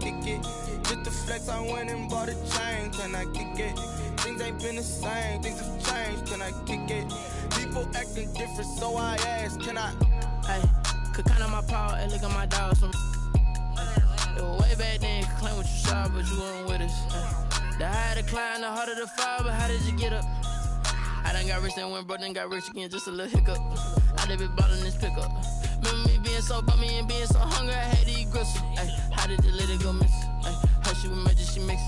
kick it? Just the flex, I went and bought a chain. Can I kick it? Things ain't been the same, things have changed. Can I kick it? People acting different, so I ask, can I? Hey, could count on my power, and look at my dogs. It was way back then, could claim what you saw, but you weren't with us. The higher the climb, the harder the fall, but how did you get up? I done got rich, then went broke, then got rich again, just a little hiccup. I done been ballin' this pickup. Remember me being so bummy and being so hungry, I had to eat gristle. Ay, how did you let it go miss? Ay, how she was magic, she mixed.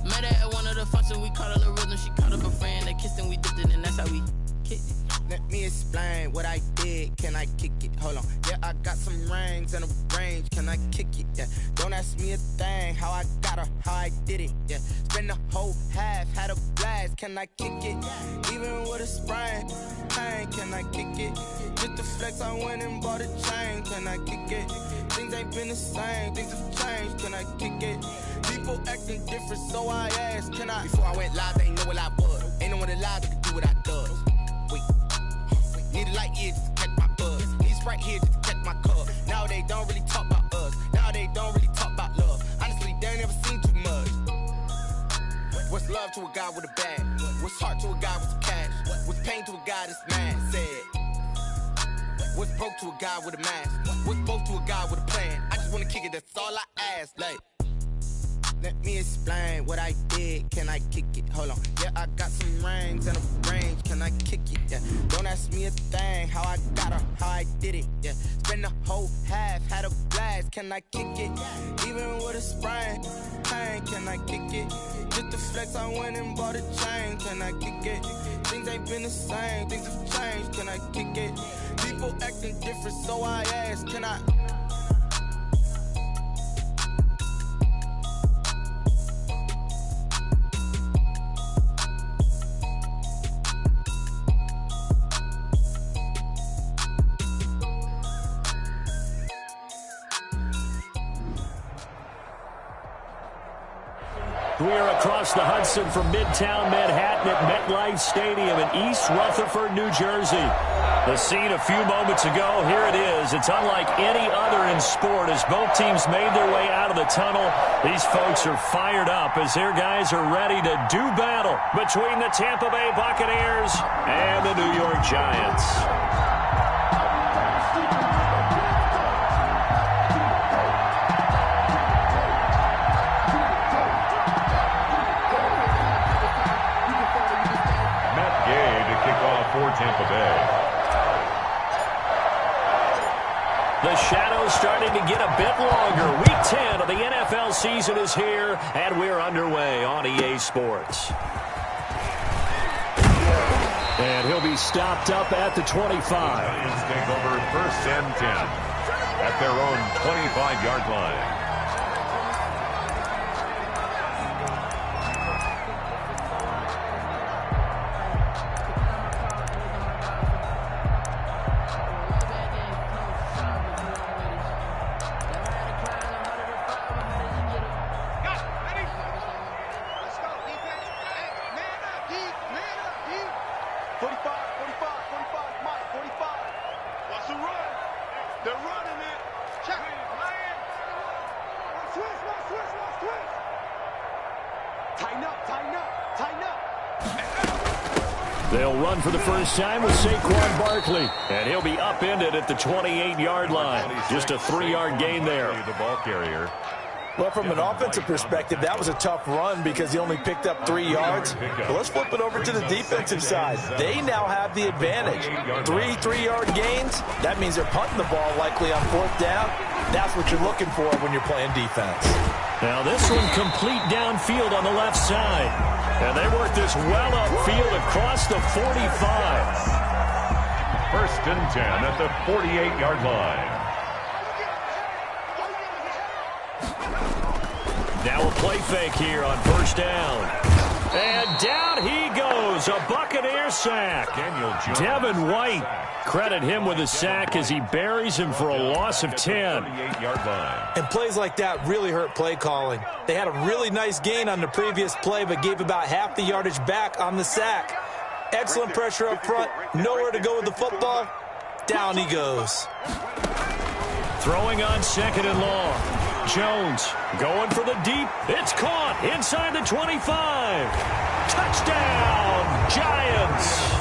Met her at one of the functions, we caught a little rhythm, she caught up a friend, they kissed and we dipped it, and that's how we kicked it. Let me explain what I did. Can I kick it? Hold on. Yeah, I got some rings and a range. Can I kick it? Yeah. Don't ask me a thing. How I got her, how I did it. Yeah. Spend the whole half, had a blast. Can I kick it? Even with a sprain. Pain, can I kick it? Just the flex, I went and bought a chain. Can I kick it? Things ain't been the same. Things have changed. Can I kick it? People acting different, so I asked, can I? Before I went live, they ain't know what I was. Ain't no one alive that could do what I does. Wait. Need a light year just to catch my buzz. Need Sprite here just to catch my cup. Now they don't really talk about us. Now they don't really talk about love. Honestly, they ain't never seen too much. What's love to a guy with a bag? What's heart to a guy with some cash? What's pain to a guy that's mad? Said. What's broke to a guy with a mask? What's both to a guy with a plan? I just wanna kick it, that's all I ask. Like, let me explain what I did. Can I kick it? Hold on. Yeah, I got some rings and a range. Can I kick it? Yeah. Don't ask me a thing. How I got her, how I did it. Yeah. Spend the whole half, had a blast. Can I kick it? Even with a sprain. Pain, can I kick it? Just the flex, I went and bought a chain. Can I kick it? Things ain't been the same. Things have changed. Can I kick it? People acting different, so I ask, can I? We are across the Hudson from Midtown Manhattan at MetLife Stadium in East Rutherford, New Jersey. The scene a few moments ago, here it is. It's unlike any other in sport as both teams made their way out of the tunnel. These folks are fired up as their guys are ready to do battle between the Tampa Bay Buccaneers and the New York Giants. For Tampa Bay. The shadows starting to get a bit longer. Week 10 of the NFL season is here, and we're underway on EA Sports. And he'll be stopped up at the 25. Giants take over 1st and 10 at their own 25-yard line. They'll run for the first time with Saquon Barkley, and he'll be upended at the 28-yard line. Just a 3-yard gain there. The ball carrier. Well, from an offensive perspective, that was a tough run because he only picked up 3 yards. But let's flip it over to the defensive side. They now have the advantage. 3-3-yard gains, that means they're punting the ball likely on 4th down. That's what you're looking for when you're playing defense. Now this one complete downfield on the left side. And they work this well upfield across the 45. 1st and 10 at the 48-yard line. Now a play fake here on 1st down. And down he goes. A Buccaneer sack. Devin White, credit him with a sack as he buries him for a loss of 10. 48-yard line. And plays like that really hurt play calling. They had a really nice gain on the previous play, but gave about half the yardage back on the sack. Excellent pressure up front. Nowhere to go with the football. Down he goes. Throwing on 2nd and long. Jones going for the deep. It's caught inside the 25. Touchdown, Giants.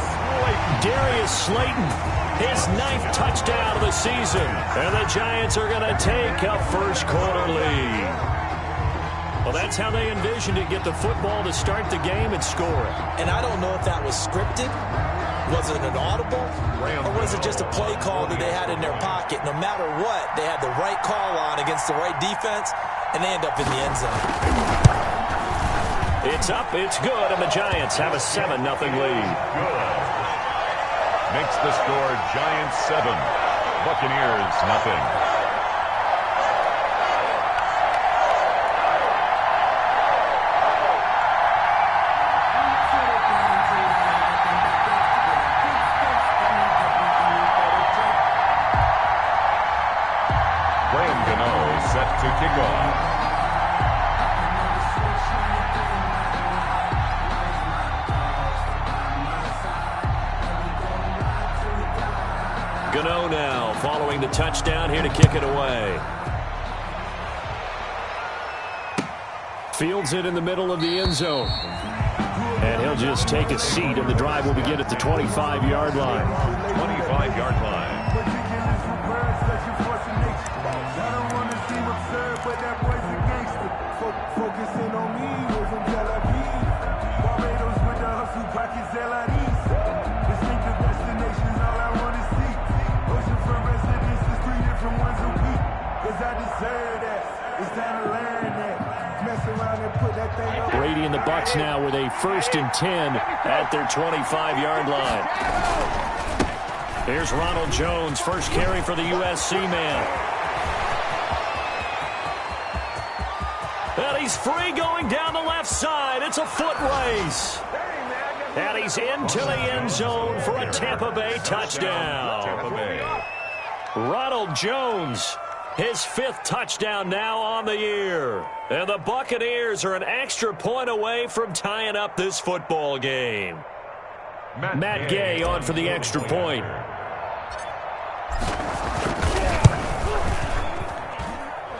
Darius Slayton, his 9th touchdown of the season. And the Giants are going to take a first-quarter lead. Well, that's how they envisioned it, get the football to start the game and score it. And I don't know if that was scripted. Was it an audible? Or was it just a play call that they had in their pocket? No matter what, they had the right call on against the right defense, and they end up in the end zone. It's up, it's good, and the Giants have a 7-0 lead. Good. Makes the score Giants 7, Buccaneers nothing. Set to kick off. Gano now following the touchdown here to kick it away. Fields it in the middle of the end zone. And he'll just take a seat, and the drive will begin at the 25-yard line. 25-yard line. But that boy's a gangster. Focusing on me, we're from Tel Aviv. Barbados with the hustle, pockets LIDs. Distinctive destinations, all I want to see. Oceanfront residences, 3 different ones a week. Cause I deserve that. It's time to learn that. Mess around and put that thing up. Brady and the Bucs now with a 1st and 10 at their 25-yard line. Here's Ronald Jones, first carry for the USC man. And he's free going down the left side. It's a foot race. And he's into the end zone for a Tampa Bay touchdown. Ronald Jones, his 5th touchdown now on the year. And the Buccaneers are an extra point away from tying up this football game. Matt Gay on for the extra point.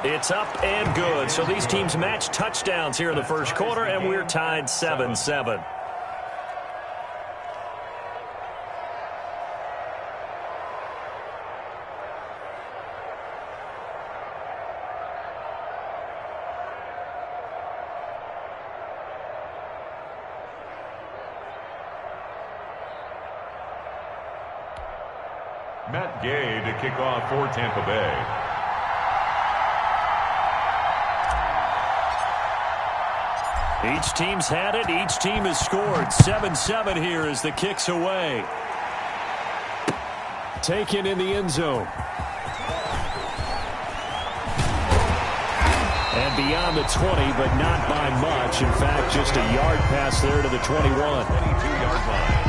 It's up and good. So these teams match touchdowns here in the first quarter, and we're tied 7-7. Matt Gay to kick off for Tampa Bay. Each team's had it. Each team has scored. 7-7 here as the kick's away. Taken in the end zone. And beyond the 20, but not by much. In fact, just a yard pass there to the 21. 22-yard line.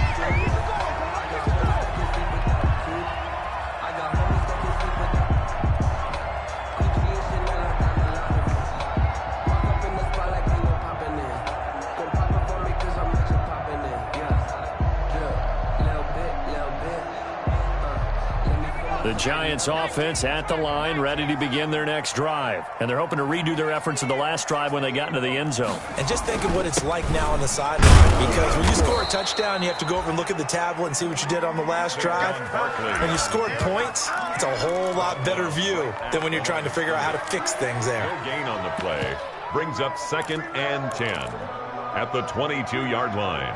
The Giants offense at the line, ready to begin their next drive. And they're hoping to redo their efforts in the last drive when they got into the end zone. And just think of what it's like now on the sideline, because when you score a touchdown, you have to go over and look at the tablet and see what you did on the last drive. When you scored points, it's a whole lot better view than when you're trying to figure out how to fix things there. No gain on the play. Brings up 2nd and 10 at the 22-yard line.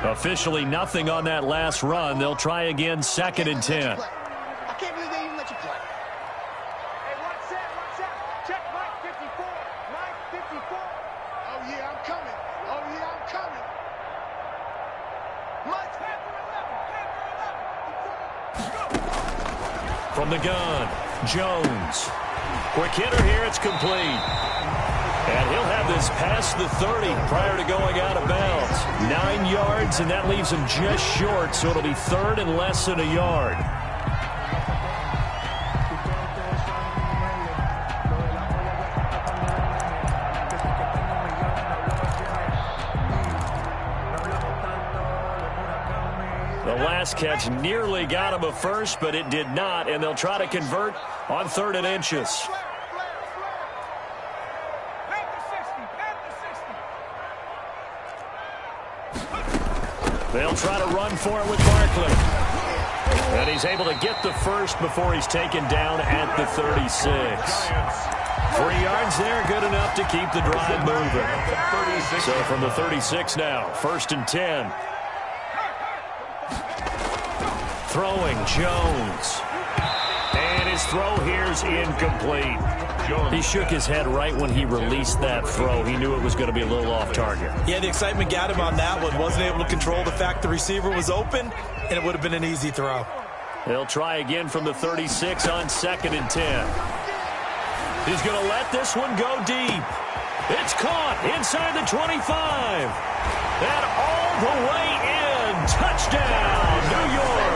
Officially nothing on that last run. They'll try again 2nd and 10. I can't believe they even let you play. Hey, what's that? Check Mike 54. Mike 54. Oh, yeah, I'm coming. Oh, yeah, I'm coming. Mike 11. From the gun, Jones. Quick hitter here. It's complete. And he'll have this past the 30 prior to going out of bounds. 9 yards, and that leaves him just short, so it'll be 3rd and less than a yard. The last catch nearly got him a first, but it did not, and they'll try to convert on 3rd and inches. They'll try to run for it with Barkley. And he's able to get the first before he's taken down at the 36. 3 yards there, good enough to keep the drive moving. So from the 36 now, 1st and 10. Throwing Jones. And his throw here's incomplete. He shook his head right when he released that throw. He knew it was going to be a little off target. Yeah, the excitement got him on that one. Wasn't able to control the fact the receiver was open, and it would have been an easy throw. They'll try again from the 36 on 2nd and 10. He's going to let this one go deep. It's caught inside the 25. And all the way in. Touchdown, New York.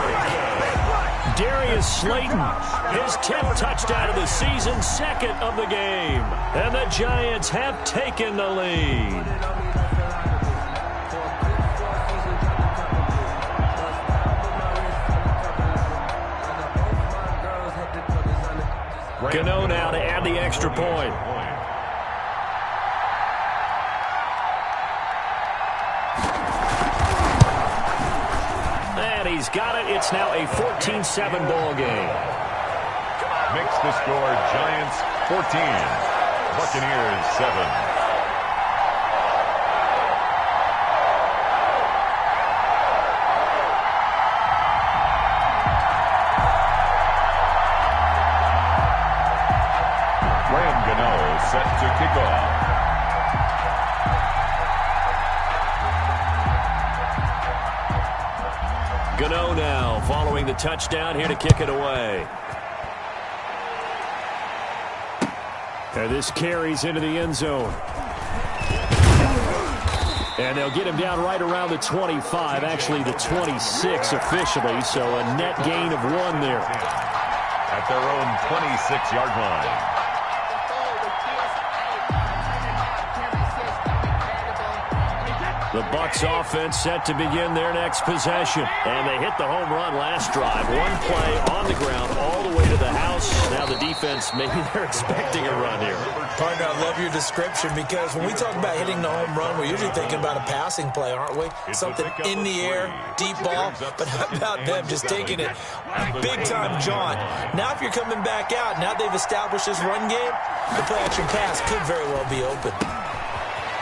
Darius Slayton, his 10th touchdown of the season, 2nd of the game. And the Giants have taken the lead. Gano now to add the extra point. And he's got it. It's now a 14-7 ball game. Makes the score Giants 14, Buccaneers 7. Set to kick off. Gano now following the touchdown here to kick it away. And this carries into the end zone. And they'll get him down right around the 25, actually the 26 officially, so a net gain of 1 there. At their own 26-yard line. The Bucs offense set to begin their next possession. And they hit the home run last drive. 1 play on the ground all the way to the house. Now the defense, maybe they're expecting a run here. Partner, I love your description because when we talk about hitting the home run, we're usually thinking about a passing play, aren't we? Something in the air, deep ball. But how about them just taking it big-time jaunt? Now if you're coming back out, now they've established this run game, the play-action pass could very well be open.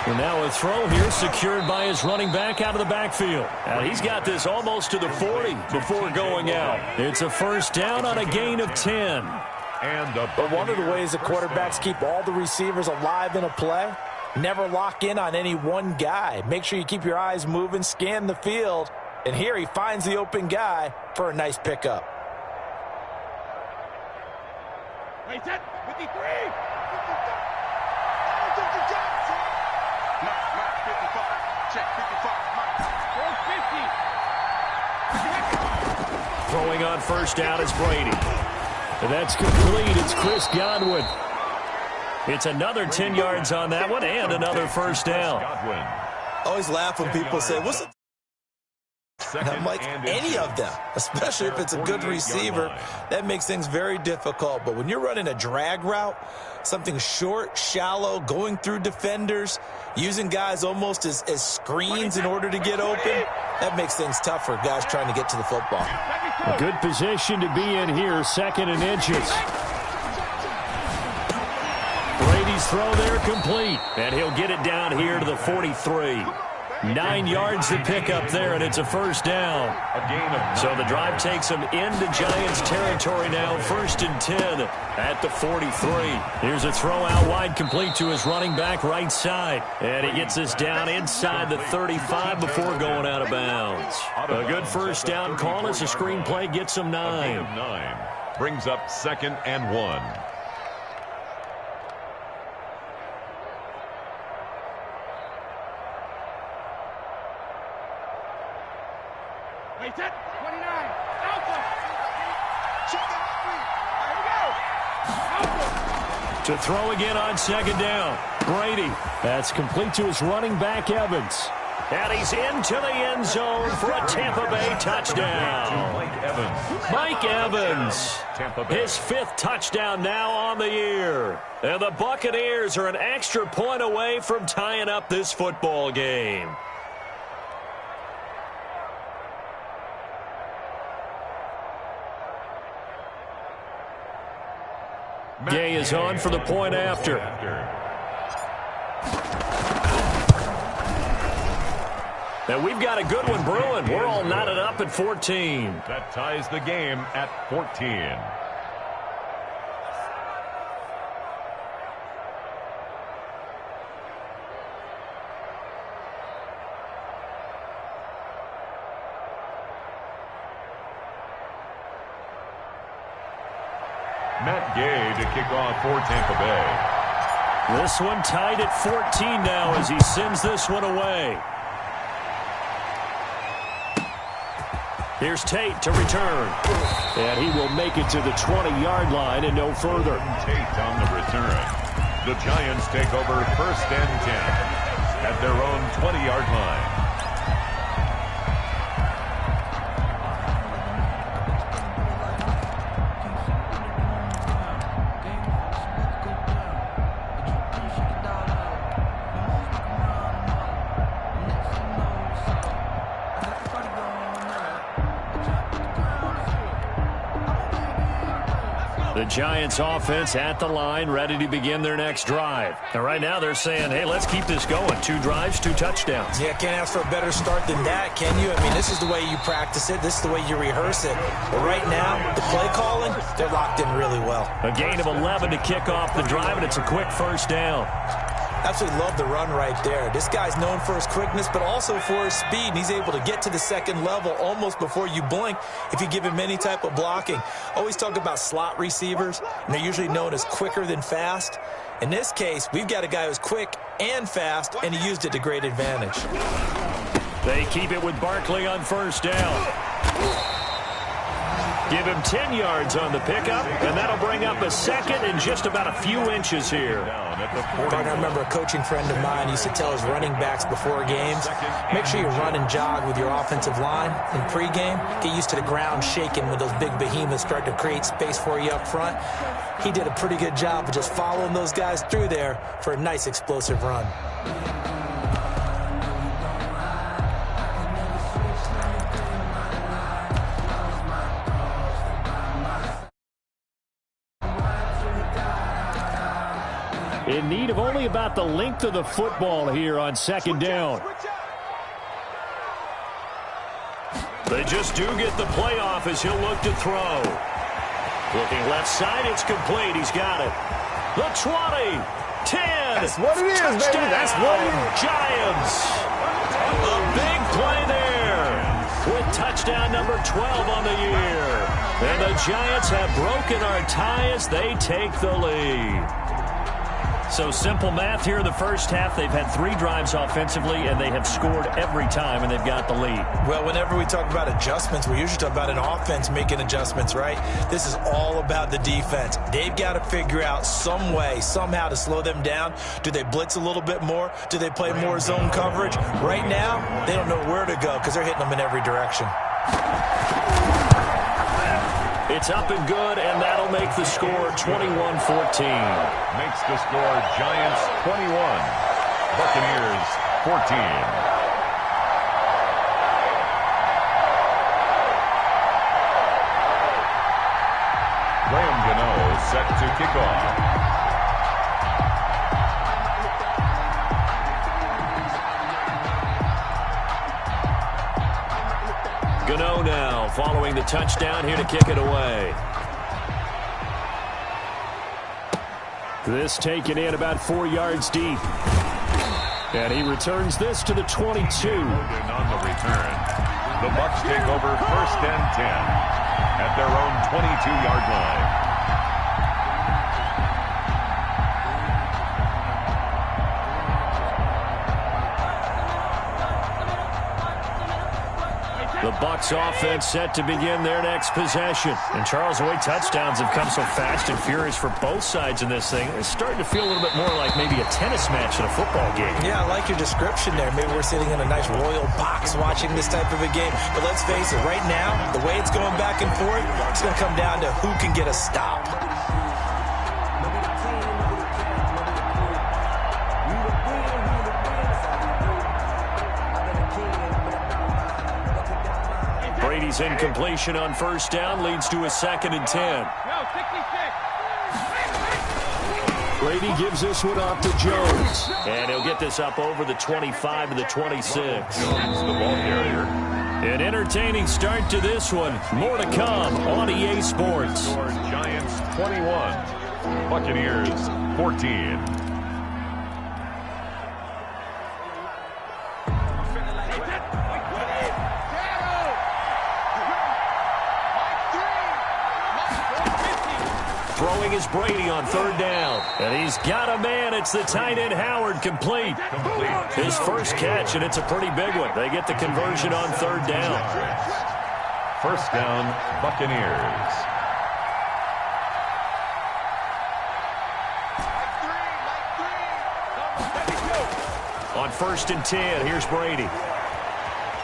And now a throw here secured by his running back out of the backfield. And he's got this almost to the 40 before going out. It's a first down on a gain of 10. But one of the ways the quarterbacks keep all the receivers alive in a play, never lock in on any one guy. Make sure you keep your eyes moving, scan the field. And here he finds the open guy for a nice pickup. Wait, that 53. Throwing on first down is Brady. And that's complete. It's Chris Godwin. It's another 10 yards on that one and another first down. I always laugh when people say, what's the... And I'm like, any of them, especially if it's a good receiver, that makes things very difficult. But when you're running a drag route, something short, shallow, going through defenders, using guys almost as screens in order to get open, that makes things tough for guys trying to get to the football. A good position to be in here, 2nd and inches. Brady's throw there complete, and he'll get it down here to the 43. 9 yards to pick up there, and it's a first down. So the drive takes them into Giants territory now, 1st and 10 at the 43. Here's a throw out wide, complete to his running back right side. And he gets this down inside the 35 before going out of bounds. A good first down call as the screenplay gets him 9. Brings up 2nd and 1. Wait, that 29. Alpha. Check it out. Here we go. Alpha. To throw again on 2nd down. Brady. That's complete to his running back, Evans. And he's into the end zone for a Tampa Bay touchdown. Mike Evans, his 5th touchdown now on the year. And the Buccaneers are an extra point away from tying up this football game. Gay is on for the point after. And we've got a good one brewing. We're all knotted up at 14. That ties the game at 14. Matt Gay to kick off for Tampa Bay. This one tied at 14 now as he sends this one away. Here's Tate to return. And he will make it to the 20-yard line and no further. Tate on the return. The Giants take over 1st and 10 at their own 20-yard line. The Giants offense at the line, ready to begin their next drive. And right now they're saying, hey, let's keep this going. 2 drives, 2 touchdowns. Yeah, can't ask for a better start than that, can you? I mean, this is the way you practice it. This is the way you rehearse it. But right now, the play calling, they're locked in really well. A gain of 11 to kick off the drive, and it's a quick 1st down. Absolutely love the run right there. This guy's known for his quickness, but also for his speed. And he's able to get to the 2nd level almost before you blink if you give him any type of blocking. Always talk about slot receivers, and they're usually known as quicker than fast. In this case, we've got a guy who's quick and fast, and he used it to great advantage. They keep it with Barkley on 1st down. Give him 10 yards on the pickup, and that'll bring up a 2nd and just about a few inches here. I remember a coaching friend of mine used to tell his running backs before games, make sure you run and jog with your offensive line in pregame. Get used to the ground shaking when those big behemoths start to create space for you up front. He did a pretty good job of just following those guys through there for a nice explosive run. In need of only about the length of the football here on 2nd down. They just do get the play off as he'll look to throw. Looking left side, it's complete. He's got it. The 20, 10. That's what it is, touchdown, baby. That's what it is. Giants. A big play there with touchdown number 12 on the year. And the Giants have broken our tie as they take the lead. So simple math here in the 1st half. They've had 3 drives offensively, and they have scored every time, and they've got the lead. Well, whenever we talk about adjustments, we usually talk about an offense making adjustments, right? This is all about the defense. They've got to figure out some way, somehow to slow them down. Do they blitz a little bit more? Do they play more zone coverage? Right now, they don't know where to go because they're hitting them in every direction. It's up and good, and that'll make the score 21-14. Makes the score Giants 21, Buccaneers 14. Graham Gano set to kick off. Gano now following the touchdown here to kick it away. This taken in about 4 yards deep. And he returns this to the 22. On the return, the Bucs take over 1st and 10 at their own 22-yard line. The Bucs offense set to begin their next possession. And Charles, the way touchdowns have come so fast and furious for both sides in this thing, it's starting to feel a little bit more like maybe a tennis match in a football game. Yeah, I like your description there. Maybe we're sitting in a nice royal box watching this type of a game. But let's face it, right now, the way it's going back and forth, it's going to come down to who can get a stop. Brady's incompletion on first down leads to a 2nd and 10. Brady gives this one off to Jones. And he'll get this up over the 25 to the 26. Jones, the ball carrier. An entertaining start to this one. More to come on EA Sports. Giants 21, Buccaneers 14. Throwing is Brady on 3rd down. And he's got a man. It's the tight end Howard complete. His first catch, and it's a pretty big one. They get the conversion on 3rd down. First down, Buccaneers. On 1st and 10, here's Brady.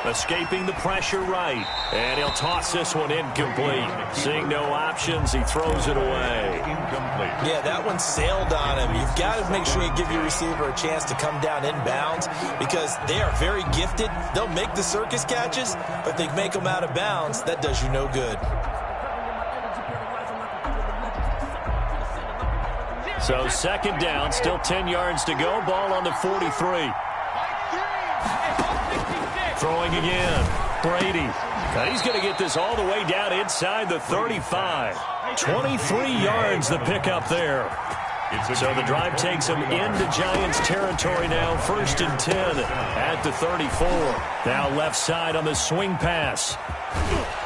Escaping the pressure right. And he'll toss this one incomplete. Seeing no options, he throws it away. Incomplete. Yeah, that one sailed on him. You've got to make sure you give your receiver a chance to come down inbounds because they are very gifted. They'll make the circus catches, but if they make them out of bounds, that does you no good. So 2nd down, still 10 yards to go. Ball on the 43. Throwing again. Brady. And he's going to get this all the way down inside the 35. 23 yards the pickup there. So the drive takes him into Giants territory now. 1st and 10 at the 34. Now left side on the swing pass.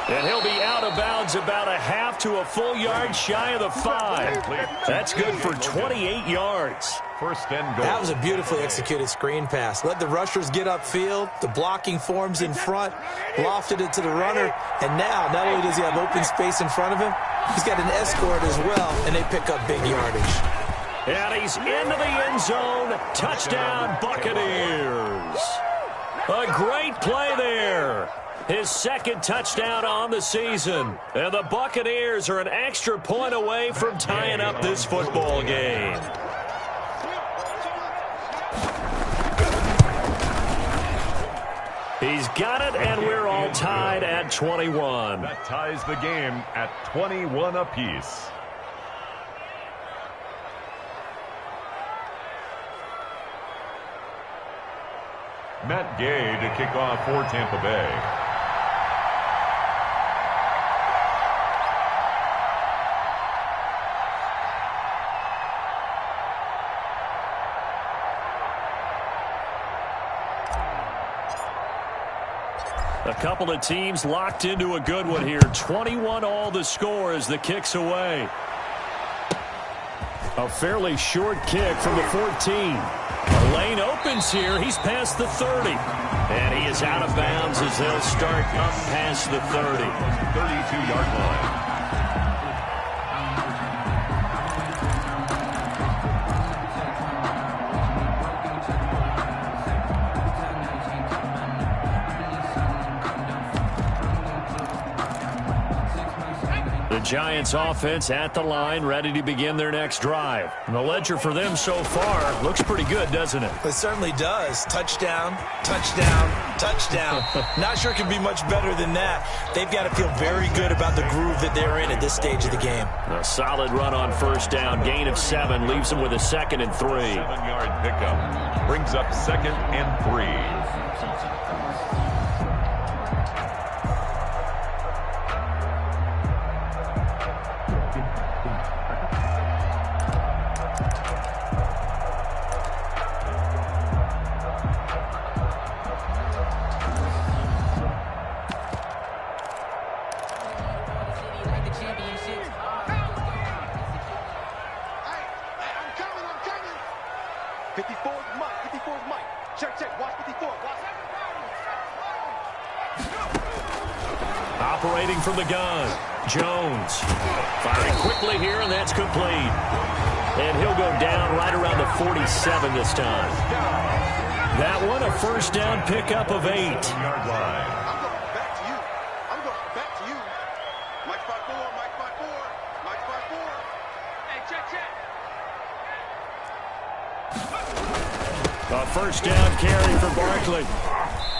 And he'll be out of bounds about a half to a full yard shy of the 5. That's good for 28 yards. 1st and goal. That was a beautifully executed screen pass. Let the rushers get upfield. The blocking forms in front. Lofted it to the runner. And now, not only does he have open space in front of him, he's got an escort as well, and they pick up big yardage. And he's into the end zone. Touchdown, Buccaneers. A great play there. His 2nd touchdown on the season. And the Buccaneers are an extra point away from tying up this football game. He's got it, and we're all tied at 21. That ties the game at 21 apiece. Matt Gay to kick off for Tampa Bay. A couple of teams locked into a good one here. 21 all the score as the kick's away. A fairly short kick from the 14. A lane opens here. He's past the 30. And he is out of bounds as they'll start up past the 30. 32-yard line. Giants offense at the line, ready to begin their next drive. And the ledger for them so far looks pretty good, doesn't it? It certainly does. Touchdown, touchdown, touchdown. Not sure it can be much better than that. They've got to feel very good about the groove that they're in at this stage of the game. A solid run on first down. Gain of 7 leaves them with a 2nd and 3. 7-yard pickup brings up 2nd and 3. Operating from the gun, Jones. Firing quickly here, and that's complete. And he'll go down right around the 47 this time. That one, a first down pickup of 8. I'm going back to you. I'm going back to you. Mike 5-4, Mike 5-4, Mike 5-4. Hey, check. A first down carry for Barkley.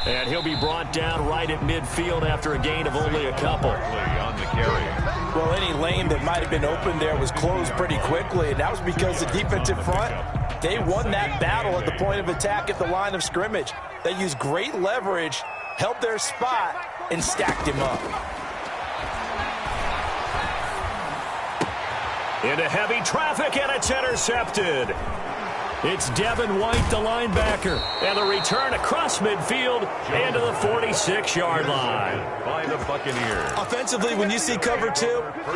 And he'll be brought down right at midfield after a gain of only a couple. On the carry. Well, any lane that might have been open there was closed pretty quickly, and that was because the defensive front, they won that battle at the point of attack at the line of scrimmage. They used great leverage, held their spot, and stacked him up. Into heavy traffic, and it's intercepted. It's Devin White, the linebacker, and the return across midfield and to the 46-yard line. By the Buccaneers. Offensively, when you see cover 2,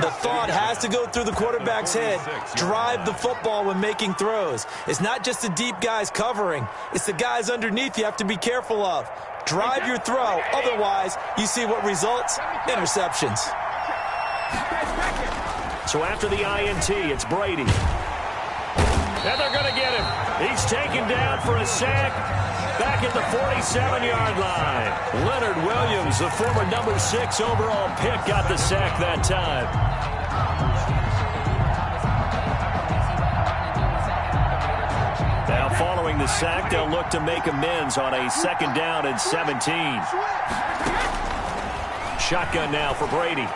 the thought has to go through the quarterback's head. Drive the football when making throws. It's not just the deep guys covering. It's the guys underneath you have to be careful of. Drive your throw. Otherwise, you see what results? Interceptions. So after the INT, it's Brady. And they're going to get him. He's taken down for a sack back at the 47-yard line. Leonard Williams, the former number 6 overall pick, got the sack that time. Now following the sack, they'll look to make amends on a 2nd down and 17. Shotgun now for Brady.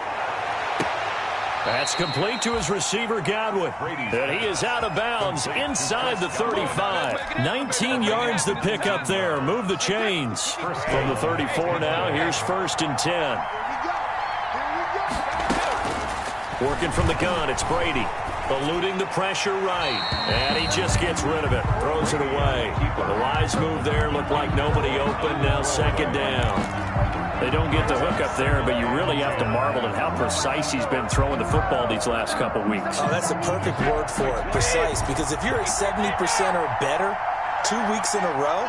That's complete to his receiver, Godwin. And he is out of bounds inside the 35. 19 yards to pick up there. Move the chains. From the 34 now, here's 1st and 10. Working from the gun, it's Brady. Eluding the pressure right. And he just gets rid of it. Throws it away. The wise move there. Looked like nobody open. Now 2nd down. They don't get the hook up there, but you really have to marvel at how precise he's been throwing the football these last couple weeks. Oh, that's the perfect word for it, precise, because if you're at 70% or better 2 weeks in a row,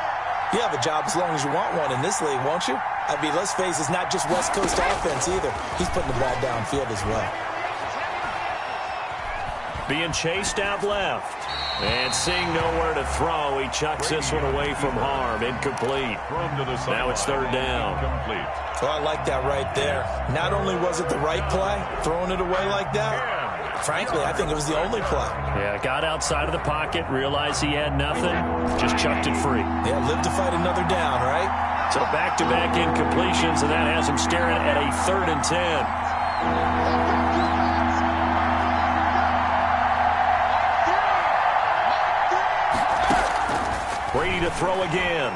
you have a job as long as you want one in this league, won't you? I mean, let's face it, it's not just West Coast offense either. He's putting the ball downfield as well. Being chased out left. And seeing nowhere to throw, he chucks this one away from harm. Incomplete. Now it's 3rd down. Oh, I like that right there. Not only was it the right play, throwing it away like that, frankly, I think it was the only play. Yeah, got outside of the pocket, realized he had nothing, just chucked it free. Yeah, live to fight another down, right? So back-to-back incompletions, and that has him staring at a 3rd and 10. Brady to throw again.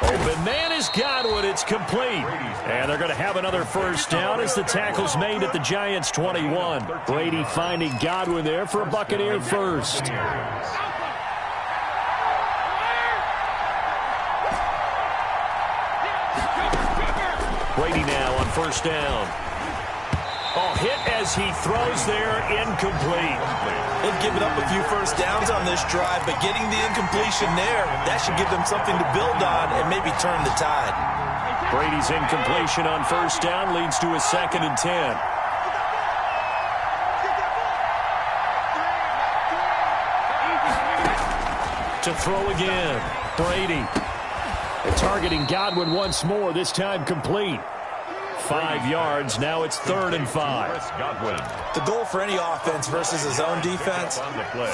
Open man is Godwin. It's complete. And they're going to have another first down as the tackle's made at the Giants' 21. Brady finding Godwin there for a Buccaneer first. Brady now on 1st down. Oh, hit as he throws there, incomplete. They've given up a few first downs on this drive, but getting the incompletion there, that should give them something to build on and maybe turn the tide. Brady's incompletion on 1st down leads to a 2nd and 10. To throw again, Brady. Targeting Godwin once more, this time complete. 5 yards, now it's 3rd and 5. The goal for any offense versus his own defense,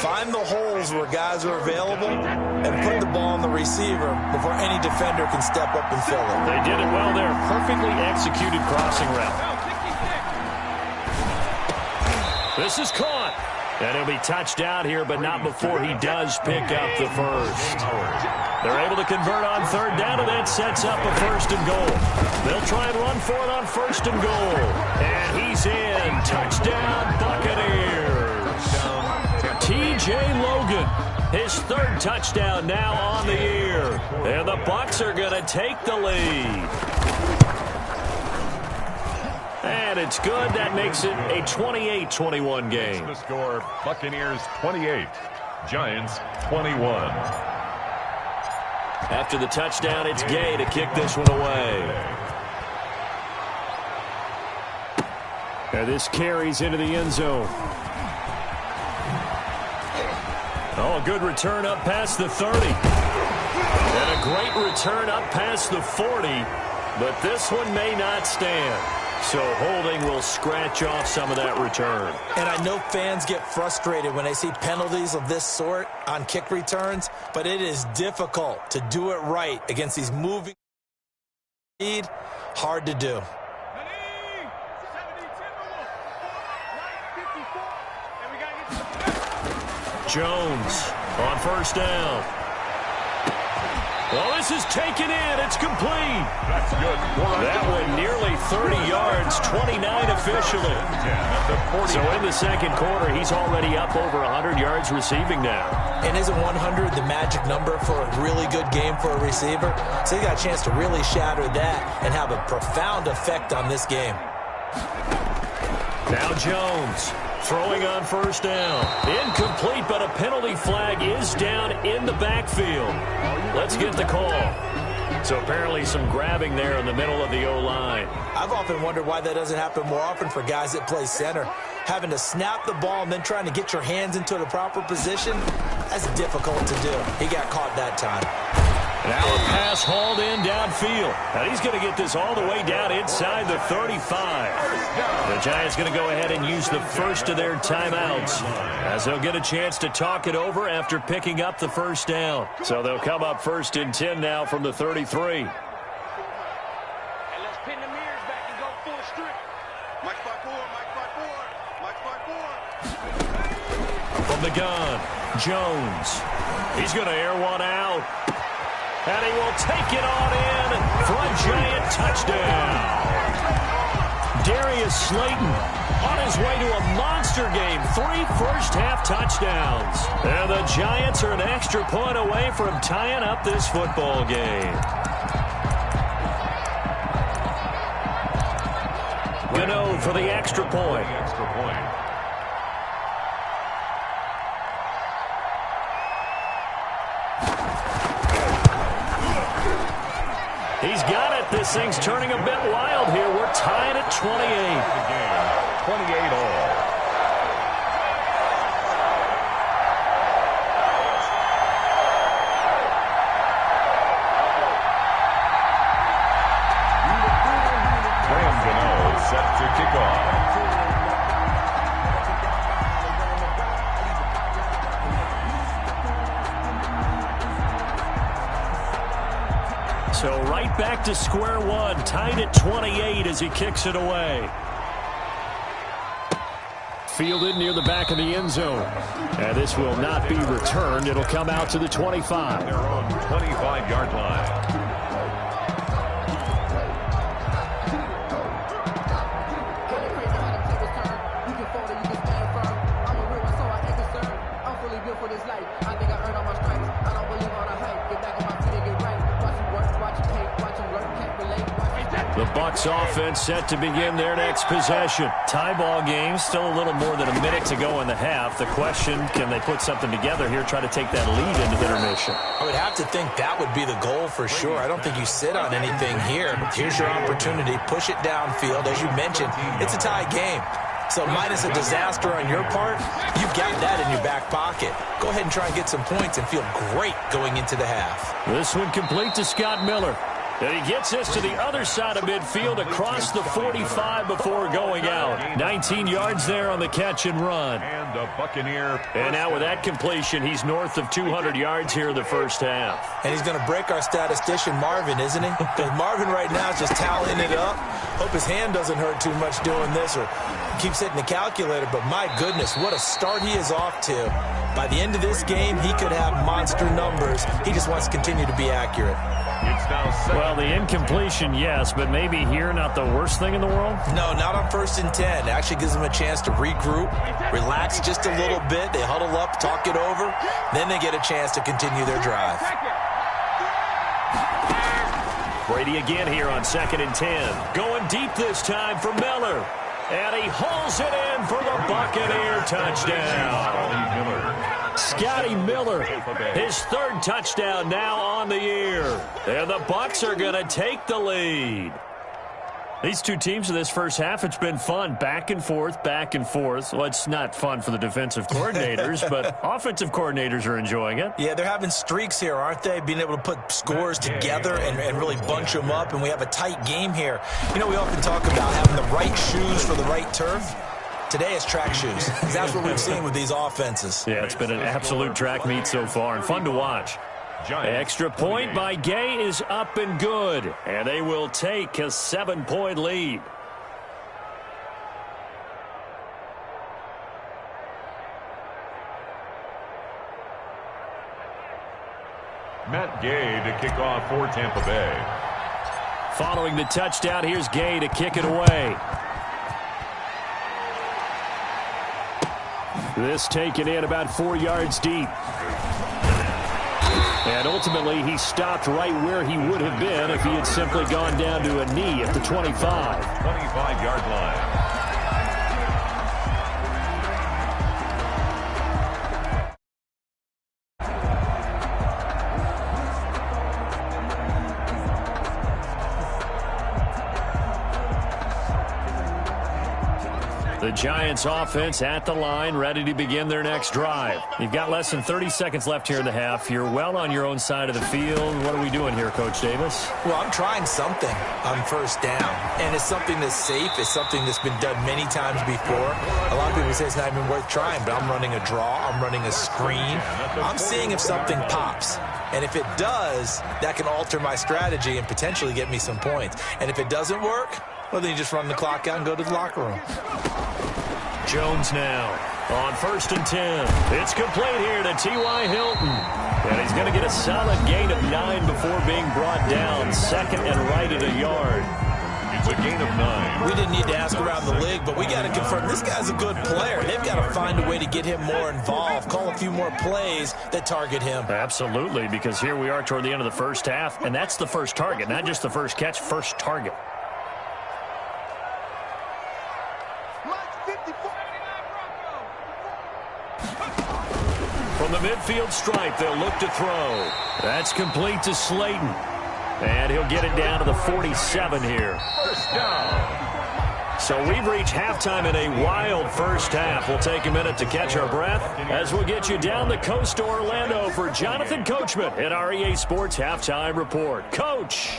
find the holes where guys are available and put the ball on the receiver before any defender can step up and fill it. They did it well there. Perfectly executed crossing route. This is caught. And he'll be touched out here, but not before he does pick up the first. They're able to convert on 3rd down, and that sets up a 1st and goal. They'll try and run for it on 1st and goal. And he's in. Touchdown, Buccaneers. T.J. Logan, his 3rd touchdown now on the year. And the Bucs are going to take the lead. And it's good. That makes it a 28-21 game. The score, Buccaneers 28, Giants 21. After the touchdown, it's Gay to kick this one away. And this carries into the end zone. Oh, a good return up past the 30. And a great return up past the 40. But this one may not stand. So holding will scratch off some of that return. And I know fans get frustrated when they see penalties of this sort on kick returns, but it is difficult to do it right against these moving speed. Hard to do. Jones on first down. Well, this is taken in. It's complete. That's good. That one nearly 30 yards, 29 officially. So in the second quarter, he's already up over 100 yards receiving now. And isn't 100 the magic number for a really good game for a receiver? So he got a chance to really shatter that and have a profound effect on this game. Now Jones throwing on first down. Incomplete, but a penalty flag is down in the backfield. Let's get the call. So apparently some grabbing there in the middle of the O-line. I've often wondered why that doesn't happen more often for guys that play center. Having to snap the ball and then trying to get your hands into the proper position, that's difficult to do. He got caught that time. Now a pass hauled in downfield. And he's going to get this all the way down inside the 35. The Giants going to go ahead and use the first of their timeouts as they'll get a chance to talk it over after picking up the first down. So they'll come up 1st and 10 now from the 33. And let's pin the mirrors back and go full strip. Mike 5-4, Mike 5-4, Mike 5-4. From the gun, Jones. He's going to air one out. And he will take it on in for a Giant touchdown. Darius Slayton on his way to a monster game. 3 first-half touchdowns. And the Giants are an extra point away from tying up this football game. Gano for the extra point. He's got it. This thing's turning a bit wild here. We're tied at 28. 28 all. Graham Gano set to kick off. So right back to square one, tied at 28 as he kicks it away. Fielded near the back of the end zone. And this will not be returned. It'll come out to the 25. They're on 25-yard line. The Bucs offense set to begin their next possession. Tie ball game, still a little more than a minute to go in the half. The question, can they put something together here, try to take that lead into intermission? I would have to think that would be the goal for sure. I don't think you sit on anything here. Here's your opportunity. Push it downfield. As you mentioned, it's a tie game. So minus a disaster on your part, you've got that in your back pocket. Go ahead and try and get some points and feel great going into the half. This one complete to Scott Miller. And he gets us to the other side of midfield across the 45 before going out. 19 yards there on the catch and run. And a Buccaneer. And now with that completion, he's north of 200 yards here in the first half. And he's going to break our statistician Marvin, isn't he? Because Marvin right now is just tallying it up. Hope his hand doesn't hurt too much doing this or keeps hitting the calculator. But my goodness, what a start he is off to. By the end of this game, he could have monster numbers. He just wants to continue to be accurate. Well, the incompletion, yes, but maybe here not the worst thing in the world? No, not on 1st and 10. It actually gives them a chance to regroup, relax just a little bit. They huddle up, talk it over. Then they get a chance to continue their drive. Brady again here on 2nd and 10. Going deep this time for Miller. And he hauls it in for the Buccaneer touchdown. Scotty Miller, his 3rd touchdown now on the year. And the Bucs are going to take the lead. These two teams in this first half, it's been fun. Back and forth, back and forth. Well, it's not fun for the defensive coordinators, but offensive coordinators are enjoying it. Yeah, they're having streaks here, aren't they? Being able to put scores together and really bunch them up, and we have a tight game here. You know, we often talk about having the right shoes for the right turf. Today is track shoes. That's what we've seen with these offenses. Yeah, it's been an absolute track meet so far and fun to watch. Extra point by Gay is up and good, and they will take a 7-point lead. Matt Gay to kick off for Tampa Bay. Following the touchdown, here's Gay to kick it away. This taken in about 4 yards deep. And ultimately, he stopped right where he would have been if he had simply gone down to a knee at the 25. 25-yard line. The Giants offense at the line, ready to begin their next drive. You've got less than 30 seconds left here in the half. You're well on your own side of the field. What are we doing here, Coach Davis? Well, I'm trying something on first down, and it's something that's safe. It's something that's been done many times before. A lot of people say it's not even worth trying, but I'm running a draw. I'm running a screen. I'm seeing if something pops. And if it does, that can alter my strategy and potentially get me some points. And if it doesn't work, well, then you just run the clock out and go to the locker room. Jones now on 1st and 10. It's complete here to T.Y. Hilton. And he's going to get a solid gain of 9 before being brought down. Second and right at a yard. It's a gain of 9. We didn't need to ask around the league, but we got to confirm this guy's a good player. They've got to find a way to get him more involved, call a few more plays that target him. Absolutely, because here we are toward the end of the first half, and that's the first target, not just the first catch, first target. From the midfield stripe, they'll look to throw. That's complete to Slayton. And he'll get it down to the 47 here. First down. So we've reached halftime in a wild first half. We'll take a minute to catch our breath as we'll get you down the coast to Orlando for Jonathan Coachman at our EA Sports Halftime Report. Coach.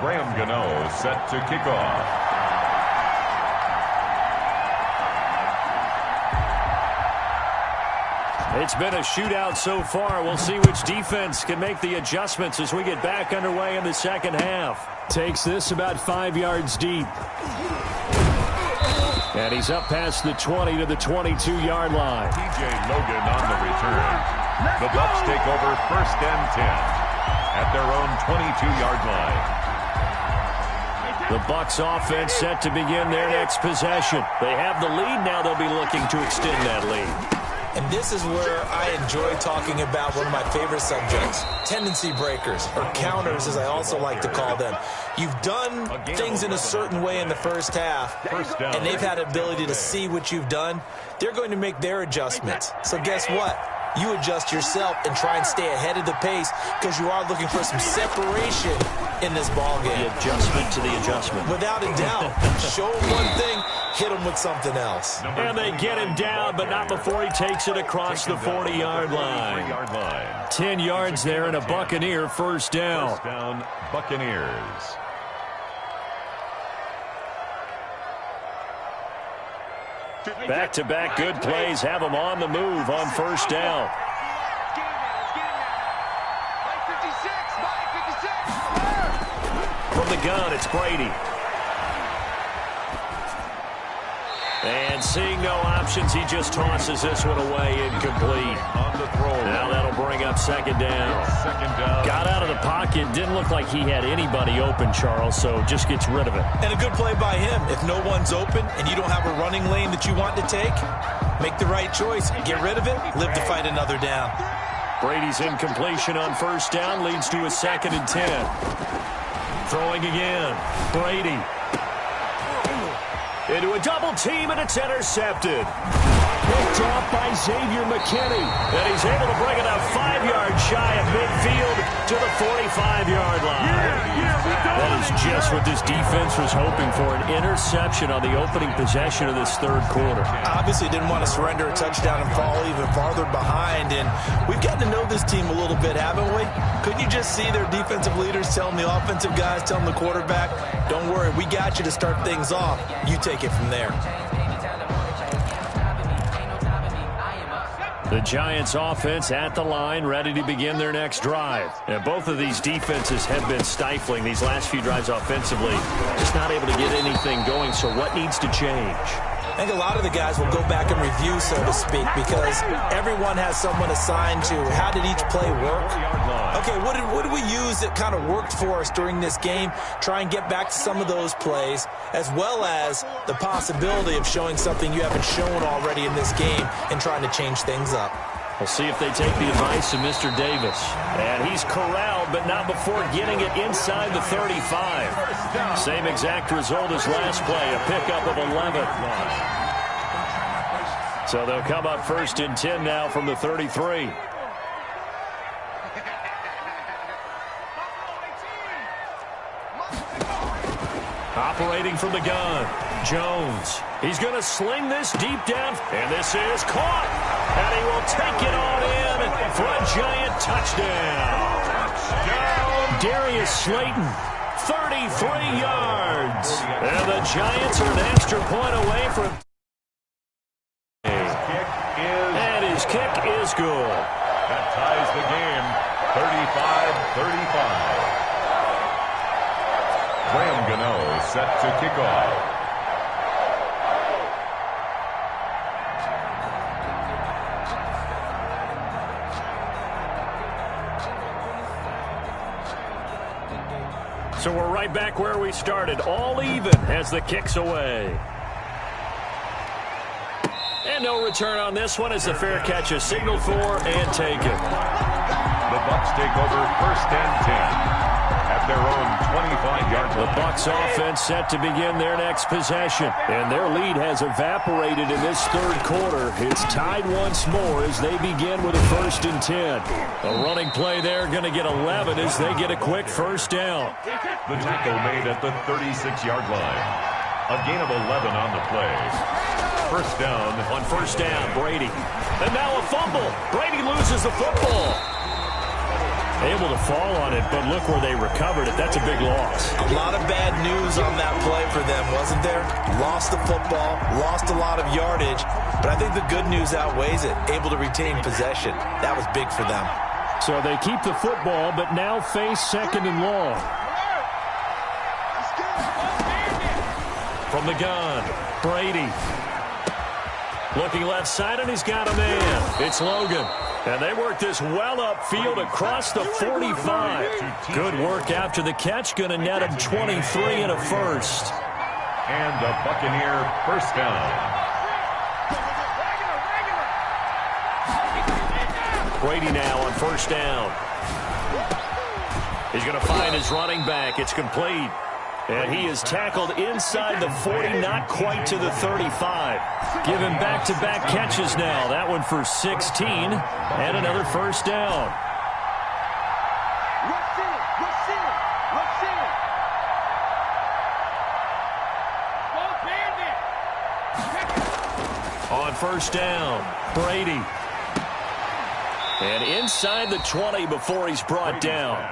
Graham Gano set to kick off. It's been a shootout so far. We'll see which defense can make the adjustments as we get back underway in the second half. Takes this about 5 yards deep. And he's up past the 20 to the 22-yard line. TJ Logan on the return. The Bucs take over 1st and 10 at their own 22-yard line. The Bucs offense set to begin their next possession. They have the lead. Now they'll be looking to extend that lead. And this is where I enjoy talking about one of my favorite subjects, tendency breakers, or counters as I also like to call them. You've done things in a certain way in the first half, and they've had ability to see what you've done. They're going to make their adjustments. So guess what? You adjust yourself and try and stay ahead of the pace because you are looking for some separation in this ball game. The adjustment to the adjustment. Without a doubt. Show him one thing, hit him with something else. And they get him down, but not before he takes it across the 40-yard line. 10 yards there and a Buccaneer first down. First down, Buccaneers. Back-to-back good plays have them on the move on first down. From the gun, it's Brady. And seeing no options, he just tosses this one away incomplete. On the throw. Now that'll bring up second down. Second down. Got out of the pocket. Didn't look like he had anybody open, Charles, so just gets rid of it. And a good play by him. If no one's open and you don't have a running lane that you want to take, make the right choice. Get rid of it. Live to fight another down. Brady's incompletion on first down leads to a 2nd and 10. Throwing again. Brady. into a double team, and it's intercepted. Picked off by Xavier McKinney. And he's able to bring it up 5 yards shy of midfield to the 45-yard line. That is just what this defense was hoping for, an interception on the opening possession of this third quarter. Obviously didn't want to surrender a touchdown and fall even farther behind. And we've gotten to know this team a little bit, haven't we? Couldn't you just see their defensive leaders telling the offensive guys, telling the quarterback, don't worry, we got you to start things off. You take it from there. The Giants offense at the line, ready to begin their next drive. And both of these defenses have been stifling these last few drives offensively. Just not able to get anything going, so what needs to change? I think a lot of the guys will go back and review, so to speak, because everyone has someone assigned to how did each play work. Okay, what did we use that kind of worked for us during this game? Try and get back to some of those plays, as well as the possibility of showing something you haven't shown already in this game and trying to change things up. We'll see if they take the advice of Mr. Davis. And he's corralled, but not before getting it inside the 35. Same exact result as last play, a pickup of 11. So they'll come up 1st and 10 now from the 33. Operating from the gun, Jones. He's going to sling this deep down, and this is caught. And he will take it on in for a Giant touchdown. Darius Slayton, 33 yards. And the Giants are an extra point away from... And his kick is good. That ties the game, 35-35. Graham Gano set to kick off. So we're right back where we started, all even as the kick's away. And no return on this one as the fair catch is signaled for and taken. The Bucs take over 1st and 10 at their own 25-yard line. The Bucs offense set to begin their next possession, and their lead has evaporated in this third quarter. It's tied once more as they begin with a 1st and 10. A running play there, going to get 11 as they get a quick first down. The tackle made at the 36-yard line. A gain of 11 on the play. First down. On first down, Brady. And now a fumble. Brady loses the football. Able to fall on it, but look where they recovered it. That's a big loss. A lot of bad news on that play for them, wasn't there? Lost the football, lost a lot of yardage, but I think the good news outweighs it. Able to retain possession. That was big for them. So they keep the football, but now face 2nd and long. From the gun, Brady. Looking left side, and he's got a man. It's Logan. And they work this well upfield across the 45. Good work after the catch. Going to net him 23 and a first. And a Buccaneer first down. Brady now on first down. He's going to find his running back. It's complete. And he is tackled inside the 40, not quite to the 35. Give him back-to-back catches now. That one for 16, and another first down. On first down, Brady. And inside the 20 before he's brought down.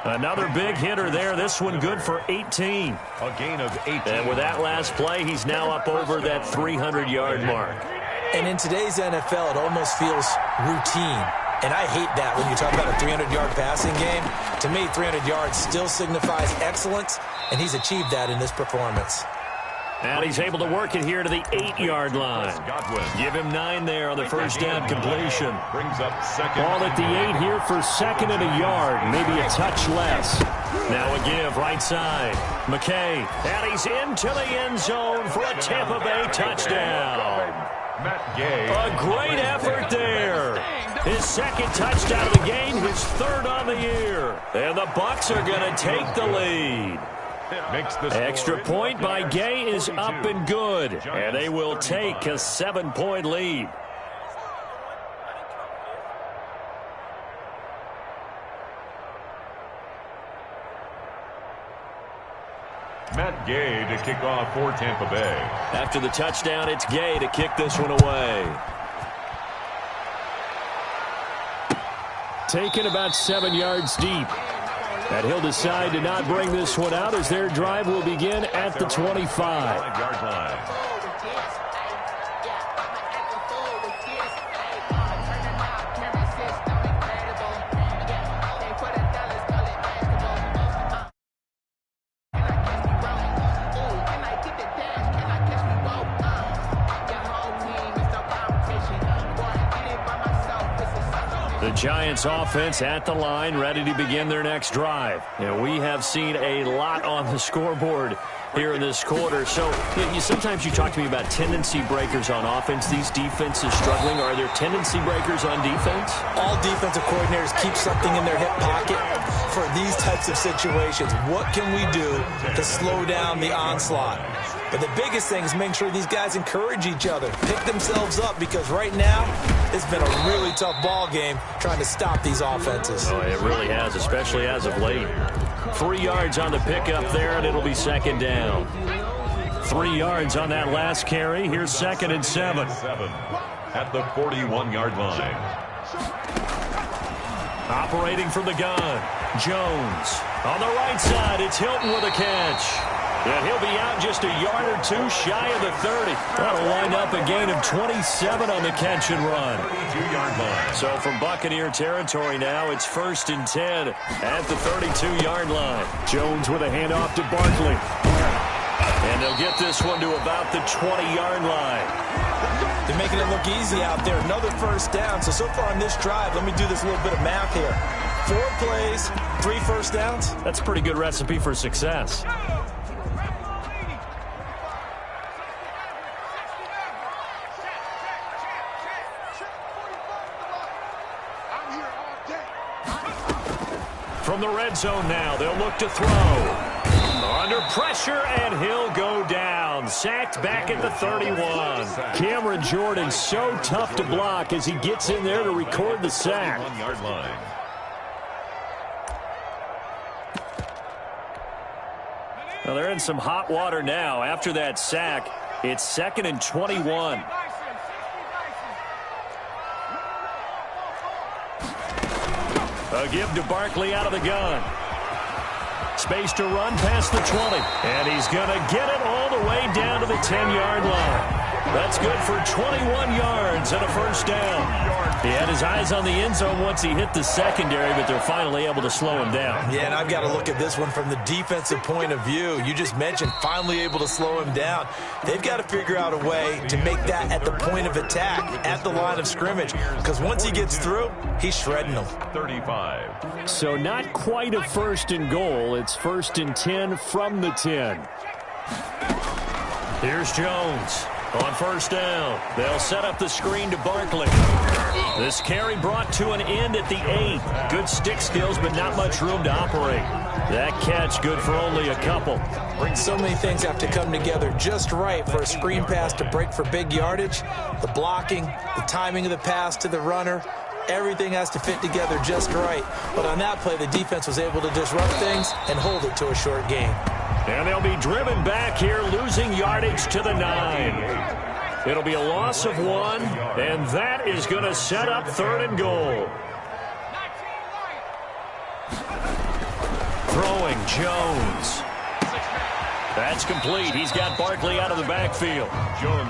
Another big hitter there. This one good for 18. A gain of 18. And with that last play, he's now up over that 300-yard mark. And in today's NFL, it almost feels routine. And I hate that when you talk about a 300-yard passing game. To me, 300 yards still signifies excellence, and he's achieved that in this performance. And he's able to work it here to the 8-yard line. Give him 9 there on the first down completion. Brings up second. Ball at the 8 here for 2nd and a yard, maybe a touch less. Now a give right side. McKay, and he's into the end zone for a Tampa Bay touchdown. Matt Gay. A great effort there. His 2nd touchdown of the game, his 3rd on the year. And the Bucs are going to take the lead. Extra point by Gay is up and good, and they will take a 7-point lead. Matt Gay to kick off for Tampa Bay. After the touchdown, it's Gay to kick this one away. Taken about 7 yards deep. And he'll decide to not bring this one out as their drive will begin at the 25-yard line. The Giants offense at the line, ready to begin their next drive. And we have seen a lot on the scoreboard here in this quarter. So sometimes you talk to me about tendency breakers on offense. These defenses struggling. Are there tendency breakers on defense? All defensive coordinators keep something in their hip pocket for these types of situations. What can we do to slow down the onslaught? But the biggest thing is making sure these guys encourage each other, pick themselves up, because right now it's been a really tough ball game trying to stop these offenses. Oh, it really has, especially as of late. 3 yards on the pickup there, and it'll be second down. 3 yards on that last carry. Here's 2nd and 7. At the 41-yard line. Operating from the gun, Jones. On the right side, it's Hilton with a catch. And he'll be out just a yard or two shy of the 30. That'll wind up a gain of 27 on the catch and run. 32-yard line. So from Buccaneer territory now, it's 1st and 10 at the 32-yard line. Jones with a handoff to Barkley. And they'll get this one to about the 20-yard line. They're making it look easy out there. Another first down. So far on this drive, let me do this little bit of math here. 4 plays, 3 first downs. That's a pretty good recipe for success. From the red zone now, they'll look to throw. Under pressure, and he'll go down. Sacked back at the 31. Cameron Jordan so tough to block as he gets in there to record the sack. 1-yard line. Well, they're in some hot water now. After that sack, it's 2nd and 21. A give to Barkley out of the gun. Space to run past the 20. And he's going to get it all the way down to the 10-yard line. That's good for 21 yards and a first down. He had his eyes on the end zone once he hit the secondary, but they're finally able to slow him down. Yeah, and I've got to look at this one from the defensive point of view. You just mentioned finally able to slow him down. They've got to figure out a way to make that at the point of attack, at the line of scrimmage, because once he gets through, he's shredding them. 35. So not quite a 1st and goal. It's 1st and 10 from the 10. Here's Jones. On first down, they'll set up the screen to Barkley. This carry brought to an end at the 8. Good stick skills, but not much room to operate. That catch good for only a couple. So many things have to come together just right for a screen pass to break for big yardage. The blocking, the timing of the pass to the runner, everything has to fit together just right. But on that play, the defense was able to disrupt things and hold it to a short gain. And they'll be driven back here, losing yardage to the 9. It'll be a loss of 1, and that is going to set up 3rd and goal. Throwing, Jones. That's complete. He's got Barkley out of the backfield.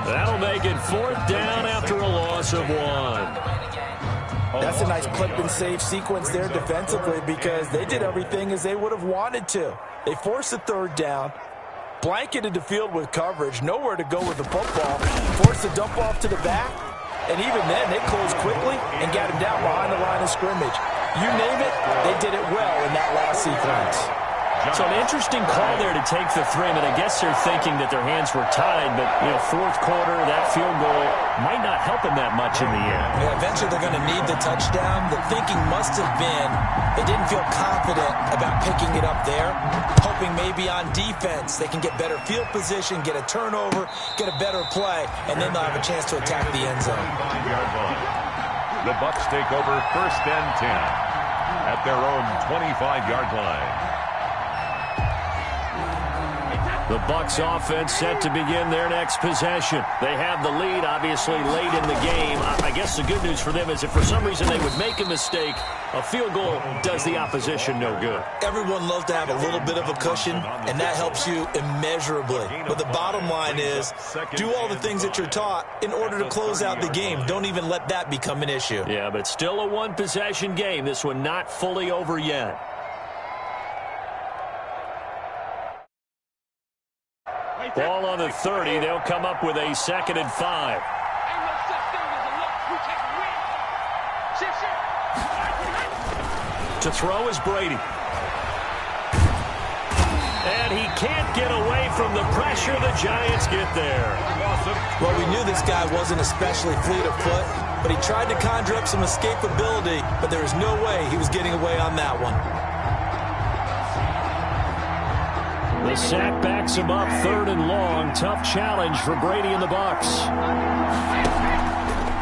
That'll make it 4th down after a loss of 1. That's a nice clip and save sequence there defensively because they did everything as they would have wanted to. They forced the 3rd down, blanketed the field with coverage, nowhere to go with the football, forced the dump off to the back, and even then they closed quickly and got him down behind the line of scrimmage. You name it, they did it well in that last sequence. So an interesting call there to take the three. I mean, I guess they're thinking that their hands were tied, but, you know, fourth quarter, that field goal might not help them that much in the end. Yeah, eventually they're going to need the touchdown. The thinking must have been they didn't feel confident about picking it up there, hoping maybe on defense they can get better field position, get a turnover, get a better play, and then they'll have a chance to attack the end zone. The Bucs take over 1st and 10 at their own 25-yard line. The Bucs offense set to begin their next possession. They have the lead, obviously, late in the game. I guess the good news for them is if for some reason they would make a mistake, a field goal does the opposition no good. Everyone loves to have a little bit of a cushion, and that helps you immeasurably. But the bottom line is, do all the things that you're taught in order to close out the game. Don't even let that become an issue. Yeah, but still a one-possession game. This one not fully over yet. Ball on the 30. They'll come up with a 2nd and 5. To throw is Brady. And he can't get away from the pressure. The Giants get there. Well, we knew this guy wasn't especially fleet of foot, but he tried to conjure up some escapability, but there was no way he was getting away on that one. The sack backs him up, 3rd and long. Tough challenge for Brady and the Bucs.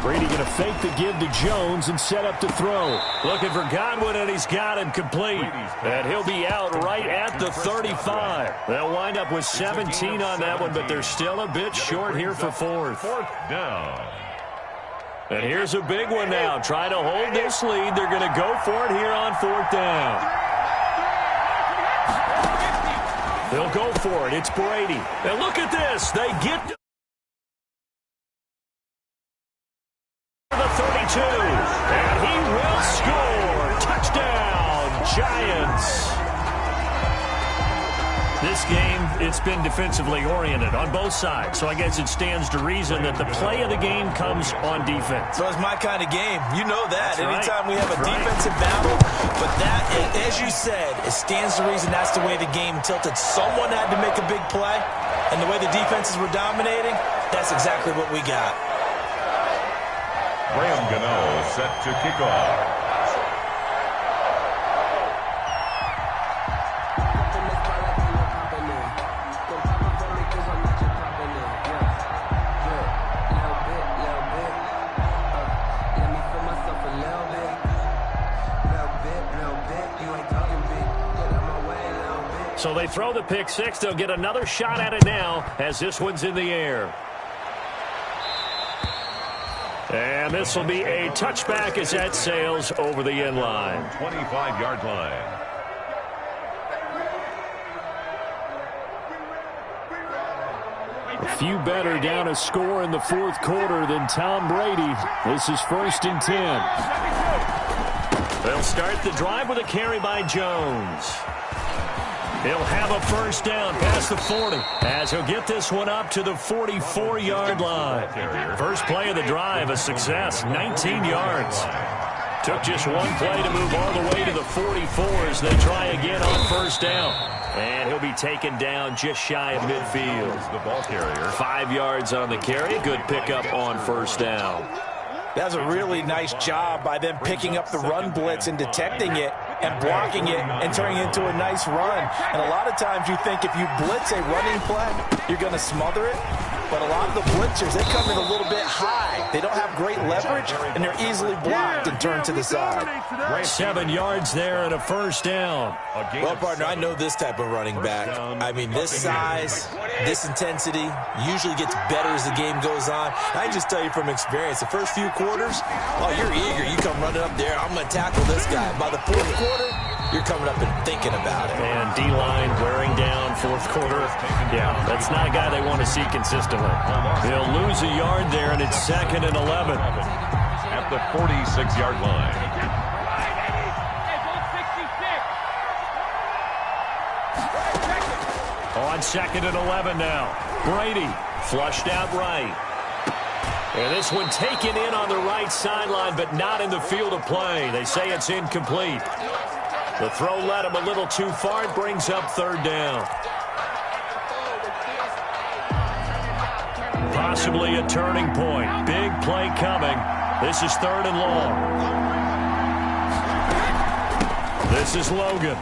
Brady going to fake the give to Jones and set up to throw. Looking for Godwin, and he's got him complete. And he'll be out right at the 35. They'll wind up with 17 on that one, but they're still a bit short here for 4th. 4th down. And here's a big one now. Try to hold this lead. They're going to go for it here on 4th down. They'll go for it. It's Brady. And look at this. They get to the 32. And he will score. Touchdown, Giants. This game, it's been defensively oriented on both sides. So I guess it stands to reason that the play of the game comes on defense. So it's my kind of game. You know that. That's Anytime right. we have a defensive battle. But that, as you said, it stands to reason that's the way the game tilted. Someone had to make a big play. And the way the defenses were dominating, that's exactly what we got. Graham Gano set to kick off. So they throw the pick six. They'll get another shot at it now as this one's in the air. And this will be a touchback as that sails over the end line. 25-yard line. A few better down a score in the 4th quarter than Tom Brady. This is 1st and 10. They'll start the drive with a carry by Jones. He'll have a 1st down past the 40 as he'll get this one up to the 44-yard line. First play of the drive, a success, 19 yards. Took just one play to move all the way to the 44 as they try again on 1st down. And he'll be taken down just shy of midfield. The ball carrier. 5 yards on the carry. Good pickup on 1st down. That's a really nice job by them picking up the run blitz and detecting it and blocking it and turning it into a nice run. And a lot of times you think if you blitz a running play, you're going to smother it. But a lot of the blitzers, they come in a little bit high. They don't have great leverage, and they're easily blocked and turned to the side. 7 yards there and a 1st down. Well, partner, I know this type of running back. I mean, this size, this intensity usually gets better as the game goes on. I can just tell you from experience, the first few quarters, oh, you're eager. You come running up there, I'm going to tackle this guy. By the 4th quarter, you're coming up and thinking about it. And D-line wearing down 4th quarter. Yeah, that's not a guy they want to see consistently. They'll lose a yard there, and it's 2nd and 11. At the 46-yard line. On 2nd and 11 now. Brady flushed out right. And this one taken in on the right sideline, but not in the field of play. They say it's incomplete. The throw led him a little too far. It brings up third down. Possibly a turning point. Big play coming. This is third and long. This is Logan.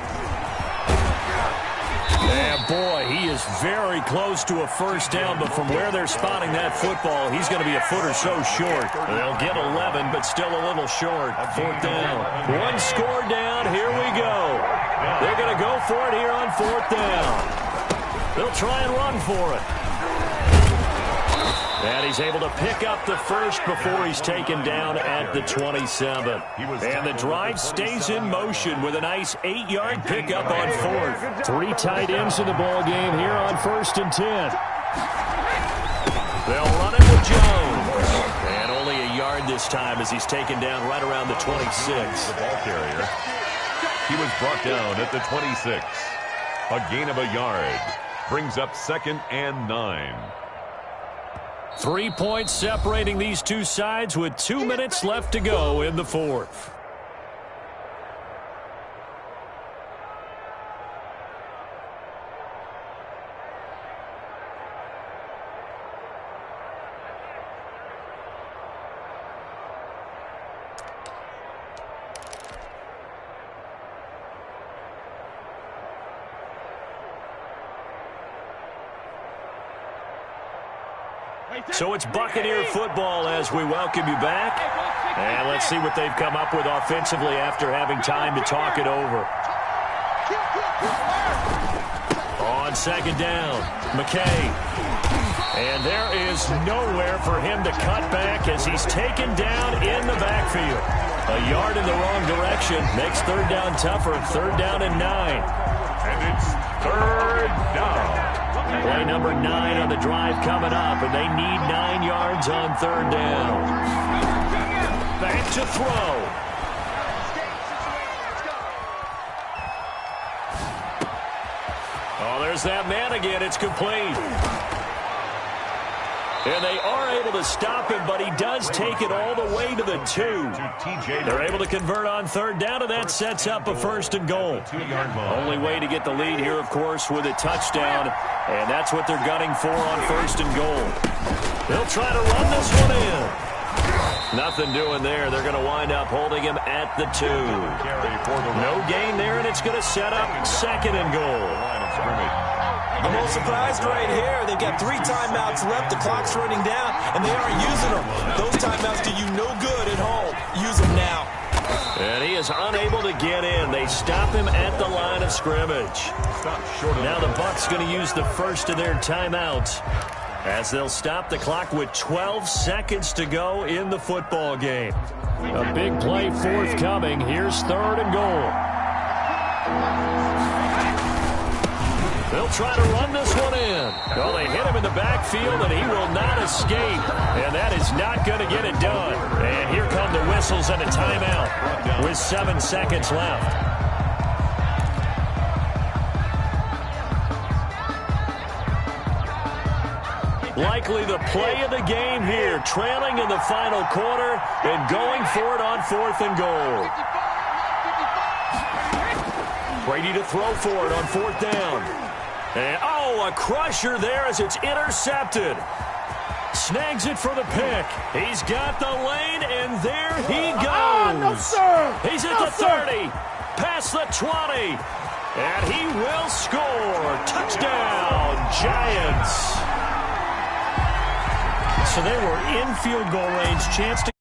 And boy, he is very close to a first down, but from where they're spotting that football, he's going to be a foot or so short. They'll get 11, but still a little short. Fourth down. One score down. Here we go. They're going to go for it here on fourth down. They'll try and run for it. And he's able to pick up the first before he's taken down at the 27. And the drive stays in motion with a nice 8-yard pickup on fourth. 3 tight ends in the ball game here on 1st and 10. They'll run it with Jones. And only a yard this time as he's taken down right around the 26. The ball carrier. He was brought down at the 26. A gain of a yard. Brings up 2nd and 9. 3 points separating these two sides with 2 minutes left to go in the fourth. So it's Buccaneer football as we welcome you back. And let's see what they've come up with offensively after having time to talk it over. On second down, McKay. And there is nowhere for him to cut back as he's taken down in the backfield. A yard in the wrong direction makes third down tougher. Third down and 9. And it's third down. Play number 9 on the drive coming up, and they need 9 yards on third down. Back to throw. Oh, there's that man again. It's complete. And they are able to stop him, but he does take it all the way to the 2. They're able to convert on third down, and that sets up a 1st and goal. Only way to get the lead here, of course, with a touchdown, and that's what they're gunning for on 1st and goal. They'll try to run this one in. Nothing doing there. They're going to wind up holding him at the 2. No gain there, and it's going to set up 2nd and goal. I'm a little surprised right here. They've got 3 timeouts left. The clock's running down, and they aren't using them. Those timeouts do you no good at home. Use them now. And he is unable to get in. They stop him at the line of scrimmage. Now the Bucs going to use the first of their timeouts as they'll stop the clock with 12 seconds to go in the football game. A big play forthcoming. Here's 3rd and goal. They'll try to run this one in. Well, they hit him in the backfield, and he will not escape. And that is not going to get it done. And here come the whistles and a timeout with 7 seconds left. Likely the play of the game here, trailing in the final quarter and going for it on 4th and goal. Brady to throw for it on 4th down. And, oh, a crusher there as it's intercepted. Snags it for the pick. He's got the lane, and there he goes. No, sir. He's at the 30, past the 20, and he will score. Touchdown, Giants. So they were in field goal range, chance to